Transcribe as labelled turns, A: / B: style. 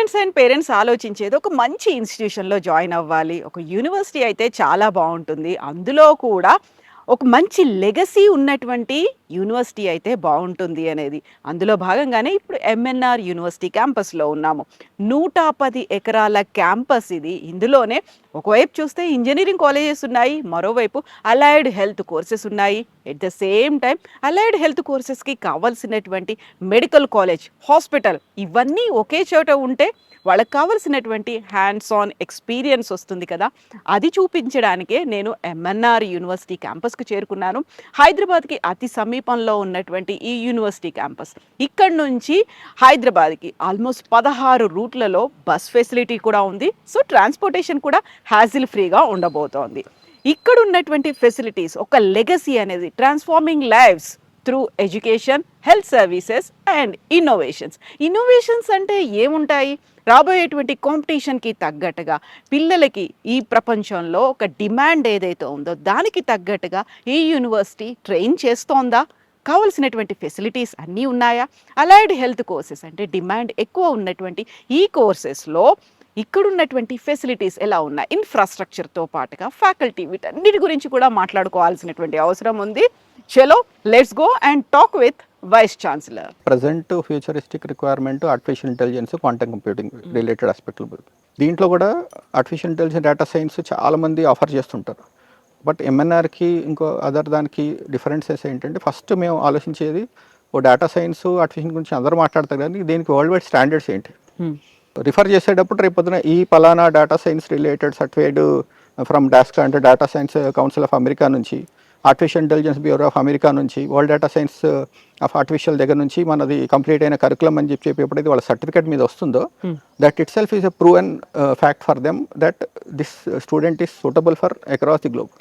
A: Students and parents ఆలోచించేది ఒక మంచి ఇన్‌స్టిట్యూషన్‌లో జాయిన్ అవ్వాలి. ఒక యూనివర్సిటీ అయితే చాలా బావుంటుంది. అందులో కూడా ఒక మంచి లెగసీ ఉన్నటువంటి యూనివర్సిటీ అయితే బావుంటుంది అనేది. అందులో భాగంగానే ఇప్పుడు ఎంఎన్ఆర్ యూనివర్సిటీ క్యాంపస్‌లో ఉన్నాము. 110 ఎకరాల క్యాంపస్ ఇది. ఇందులోనే ఒకవైపు చూస్తే ఇంజినీరింగ్ కాలేజెస్ ఉన్నాయి. మరోవైపు అలైడ్ హెల్త్ కోర్సెస్ ఉన్నాయి. At the same time allied health కోర్సెస్‌కి కావాల్సినటువంటి మెడికల్ కాలేజ్, హాస్పిటల్ ఇవన్నీ ఒకే చోట ఉంటే వాళ్ళకి కావాల్సినటువంటి హ్యాండ్స్ ఆన్ ఎక్స్‌పీరియన్స్ వస్తుంది కదా! అది చూపించడానికే నేను ఎంఎన్ఆర్ యూనివర్సిటీ క్యాంపస్‌కి చేరుకున్నాను. హైదరాబాద్‌కి అతి సమీపంలో ఉన్నటువంటి ఈ యూనివర్సిటీ క్యాంపస్. ఇక్కడి నుంచి హైదరాబాద్‌కి ఆల్మోస్ట్ 16 రూట్‌లలో బస్ ఫెసిలిటీ కూడా ఉంది. సో, ట్రాన్స్‌పోర్టేషన్ కూడా హ్యాసిల్ ఫ్రీగా ఉండబోతోంది. ఇక్కడ ఉన్నటువంటి ఫెసిలిటీస్ ఒక లెగసీ అనేది transforming lives through education, health services and innovations. Innovations అంటే ఏముంటాయి? రాబోయేటువంటి కాంపిటీషన్‌కి తగ్గట్టుగా పిల్లలకి ఈ ప్రపంచంలో ఒక డిమాండ్ ఏదైతే ఉందో దానికి తగ్గట్టుగా ఈ యూనివర్సిటీ ట్రైన్ చేస్తోందా? కావాల్సినటువంటి ఫెసిలిటీస్ అన్నీ ఉన్నాయా? అలైడ్ హెల్త్ కోర్సెస్ అంటే డిమాండ్ ఎక్కువ ఉన్నటువంటి ఈ కోర్సెస్‌లో ఇక్కడున్నటువంటి ఫెసిలిటీస్ ఎలా ఉన్నాయి? ఇన్‌ఫ్రాస్ట్రక్చర్‌తో పాటుగా ఫ్యాకల్టీ వీటన్నిటి గురించి కూడా మాట్లాడుకోవాల్సినటువంటి అవసరం ఉంది. చలో let's go and talk with vice chancellor.
B: Present futuristic requirement artificial intelligence, quantum computing related ఆస్పెక్ట్లు. దీంట్లో కూడా ఆర్టిఫిషియల్ ఇంటెలిజెన్స్, డేటా సైన్స్ చాలామంది ఆఫర్ చేస్తుంటారు. బట్ ఎంఎన్ఆర్కి ఇంకో అదర్ దానికి డిఫరెన్సెస్ ఏంటంటే, ఫస్ట్ మేము ఆలోచించేది ఓ డేటా సైన్స్, ఆర్టిఫిషియల్ గురించి అందరూ మాట్లాడతారు కానీ దీనికి వరల్డ్ వైడ్ స్టాండర్డ్స్ ఏంటి రిఫర్ చేసేటప్పుడు రేపు పొద్దున ఈ పలానా data science related certified from DASCA అంటే data science council of America నుంచి, artificial intelligence bureau of America నుంచి, world data science of artificial దగ్గర నుంచి మనది కంప్లీట్ అయిన కరికులం అని చెప్పి ఎప్పుడైతే వాళ్ళ సర్టిఫికేట్ మీద వస్తుందో that it self is a proven fact for them that this student is suitable for across the globe.